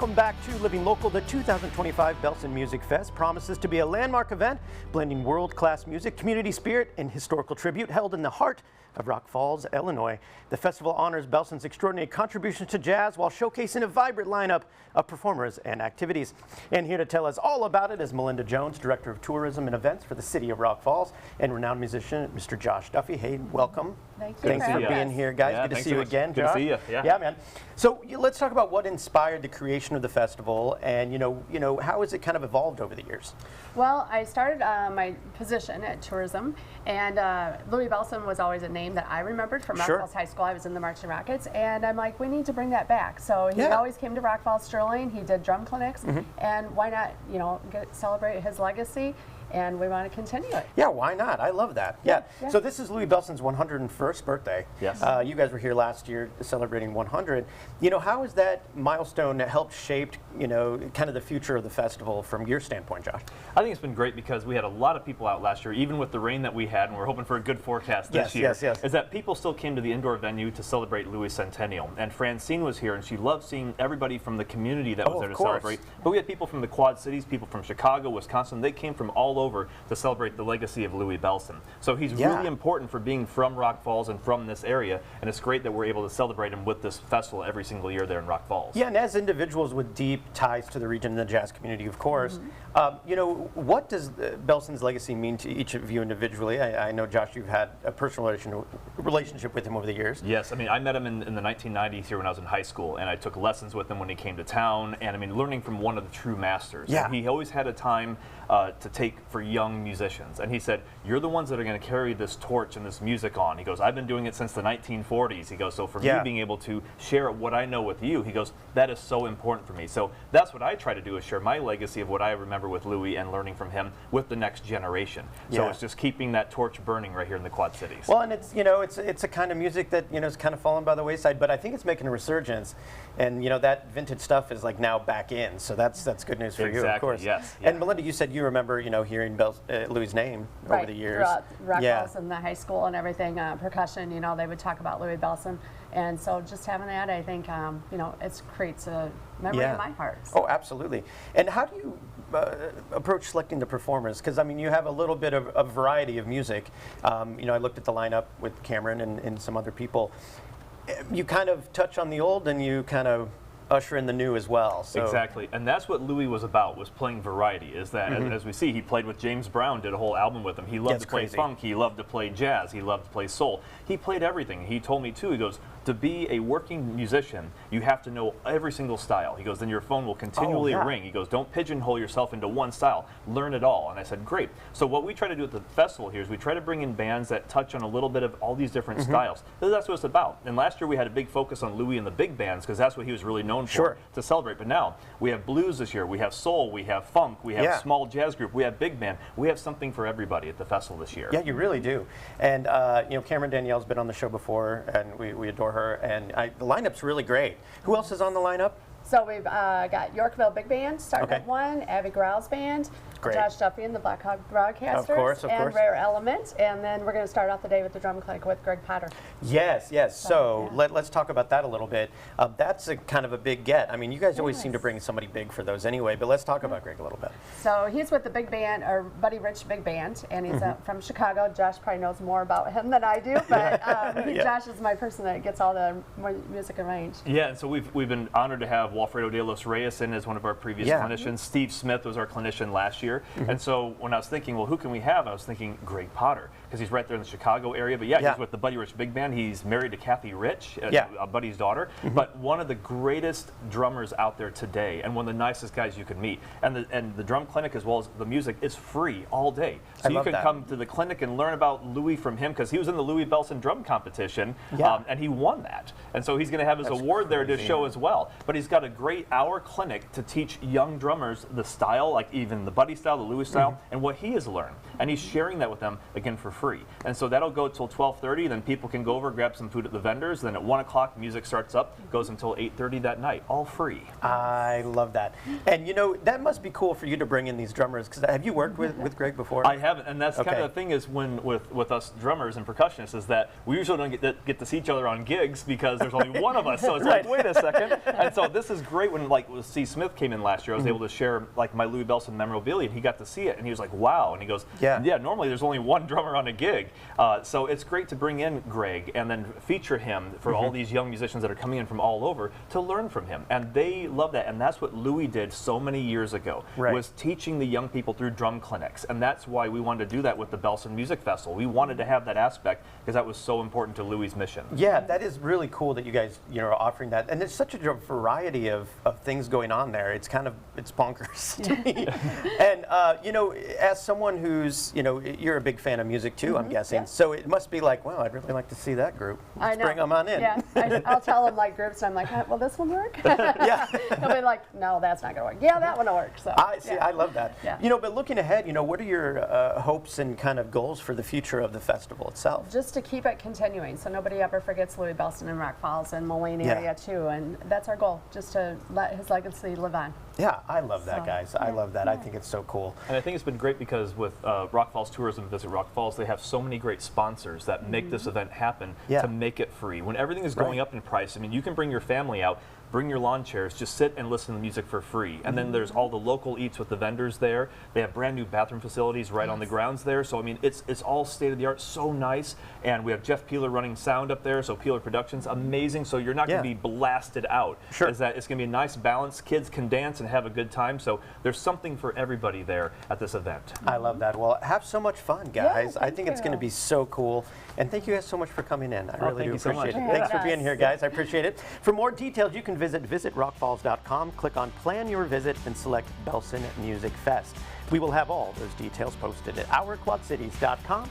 Welcome back to Living Local. The 2025 Bellson Music Fest promises to be a landmark event blending world-class music, community spirit, and historical tribute held in the heart of Rock Falls, Illinois. The festival honors Bellson's extraordinary contributions to jazz while showcasing a vibrant lineup of performers and activities. And here to tell us all about it is Melinda Jones, Director of Tourism and Events for the City of Rock Falls, and renowned musician Mr. Josh Duffee. Hey, welcome. Thank you. Thanks for being here, guys. Yeah, good to see you again, Josh. Good to see you. Yeah, man. So let's talk about what inspired the creation of the festival, and you know how has it kind of evolved over the years? Well, I started my position at tourism, and Louis Bellson was always a name that I remembered from Rock Falls High School. I was in the Marching Rockets, and I'm like, we need to bring that back. So he always came to Rock Falls Sterling. He did drum clinics, and why not, celebrate his legacy? And we want to continue it. Yeah, why not? I love that. Yeah. So this is Louis Bellson's 101st birthday. Yes. You guys were here last year celebrating 100. How has that milestone helped shape, kind of the future of the festival from your standpoint, Josh? I think it's been great because we had a lot of people out last year, even with the rain that we had, and we're hoping for a good forecast this year. Yes. Is that people still came to the indoor venue to celebrate Louis' centennial. And Francine was here, and she loved seeing everybody from the community that was there to celebrate. But we had people from the Quad Cities, people from Chicago, Wisconsin. They came from all over to celebrate the legacy of Louis Bellson. So he's really important for being from Rock Falls and from this area, and it's great that we're able to celebrate him with this festival every single year there in Rock Falls. Yeah, and as individuals with deep ties to the region and the jazz community, of course, what does Bellson's legacy mean to each of you individually? I know, Josh, you've had a personal relationship with him over the years. Yes, I met him in the 1990s here when I was in high school, and I took lessons with him when he came to town, and learning from one of the true masters. Yeah. He always had a time to take for young musicians, and he said, you're the ones that are going to carry this torch and this music on. He goes, I've been doing it since the 1940s. He goes, so for me being able to share what I know with you, he goes, that is so important for me. So that's what I try to do, is share my legacy of what I remember with Louis and learning from him with the next generation. So it's just keeping that torch burning right here in the Quad Cities. Well, and it's a kind of music that is kind of fallen by the wayside, but I think it's making a resurgence, and that vintage stuff is like now back in. So that's good news for you, of course. Yes. And Melinda, you said you remember hearing Louis' name over the years. Throughout Rock Falls and the high school and everything, percussion, they would talk about Louis Bellson. And so just having that, I think, it creates a memory in my heart. So. Oh, absolutely. And how do you approach selecting the performers? Because, you have a little bit of a variety of music. I looked at the lineup with Cameron and some other people. You kind of touch on the old and you kind of usher in the new as well. So. Exactly, and that's what Louis was about, was playing variety. Is that, as we see, he played with James Brown, did a whole album with him. He loved to play funk, he loved to play jazz, he loved to play soul. He played everything. He told me too, he goes, to be a working musician, you have to know every single style. He goes, then your phone will continually ring. He goes, don't pigeonhole yourself into one style, learn it all. And I said, great. So what we try to do at the festival here is we try to bring in bands that touch on a little bit of all these different styles. That's what it's about. And last year we had a big focus on Louis and the big bands, because that's what he was really known for to celebrate. But now we have blues this year, we have soul, we have funk, we have small jazz group, we have big band. We have something for everybody at the festival this year. Yeah, you really do. And Cameron Danielle's been on the show before, and we adore her. And the lineup's really great. Who else is on the lineup? So we've got Yorkville Big Band starting at 1, Abby Growl's band, Josh Duffee and the Black Hawk Broadcasters, and Rare Element, and then we're going to start off the day with the drum clinic with Greg Potter. Yes. So let's talk about that a little bit. That's a kind of a big get. You guys always seem to bring somebody big for those anyway, but let's talk about Greg a little bit. So he's with the big band, or Buddy Rich Big Band, and he's from Chicago. Josh probably knows more about him than I do, but Josh is my person that gets all the music arranged. Yeah, and so we've been honored to have Walfredo de los Reyes in as one of our previous clinicians. Steve Smith was our clinician last year. And so when I was thinking, well, who can we have? I was thinking Greg Potter, because he's right there in the Chicago area. But he's with the Buddy Rich Big Band. He's married to Kathy Rich, Buddy's daughter. But one of the greatest drummers out there today, and one of the nicest guys you could meet. And the drum clinic, as well as the music, is free all day. So you can come to the clinic and learn about Louis from him, because he was in the Louis Bellson drum competition, and he won that. And so he's going to have his award there to show as well. But he's got a great hour clinic to teach young drummers the style, like even the Buddy style, the Louis style, and what he has learned. And he's sharing that with them, again, for free. And so that'll go till 12:30, then people can go over, grab some food at the vendors, then at 1 o'clock, music starts up, goes until 8:30 that night, all free. I love that. And that must be cool for you to bring in these drummers, because have you worked with Greg before? I haven't, and that's kind of the thing is with us drummers and percussionists, is that we usually don't get to see each other on gigs, because there's only one of us, so it's like, wait a second. And so this is great when like Steve Smith came in last year. I was able to share like my Louis Bellson memorabilia, and he got to see it, and he was like, "Wow!" And he goes, "Yeah, normally there's only one drummer on a gig." So it's great to bring in Greg and then feature him for all these young musicians that are coming in from all over to learn from him, and they love that. And that's what Louis did so many years ago, was teaching the young people through drum clinics, and that's why we wanted to do that with the Bellson Music Festival. We wanted to have that aspect because that was so important to Louis' mission. Yeah, that is really cool that you guys are offering that, and there's such a variety of things going on there. It's bonkers to me. And as someone who's you're a big fan of music too, I'm guessing. So it must be like, wow, I'd really like to see that group. Let's bring them on in. Yeah, I'll tell them like groups, and I'm like, will this one work? Yeah. They'll be like, no, that's not gonna work. Yeah, that one will work. So I love that. Yeah. But looking ahead, what are your hopes and kind of goals for the future of the festival itself? Just to keep it continuing, so nobody ever forgets Louis Bellson in Rock Falls and Moline area too, and that's our goal, just to let his legacy live on. Yeah, I love that, guys. I love that. I think it's so cool. And I think it's been great because with Rock Falls Tourism Visit Rock Falls, they have so many great sponsors that make this event happen to make it free. When everything is going up in price, I mean, you can bring your family out, bring your lawn chairs, just sit and listen to music for free. And then there's all the local eats with the vendors there. They have brand new bathroom facilities right on the grounds there. So I mean, it's all state of the art, so nice. And we have Jeff Peeler running sound up there, so Peeler Productions, amazing. So you're not going to be blasted out. Sure. It's going to be a nice balance. Kids can dance and have a good time. So there's something for everybody there at this event. I love that. Well, have so much fun, guys. Yeah, I think it's going to be so cool. And thank you guys so much for coming in. I really do appreciate it. So Thanks for being here, guys. I appreciate it. For more details, you can visit visitrockfalls.com, click on Plan Your Visit, and select Bellson Music Fest. We will have all those details posted at ourquadcities.com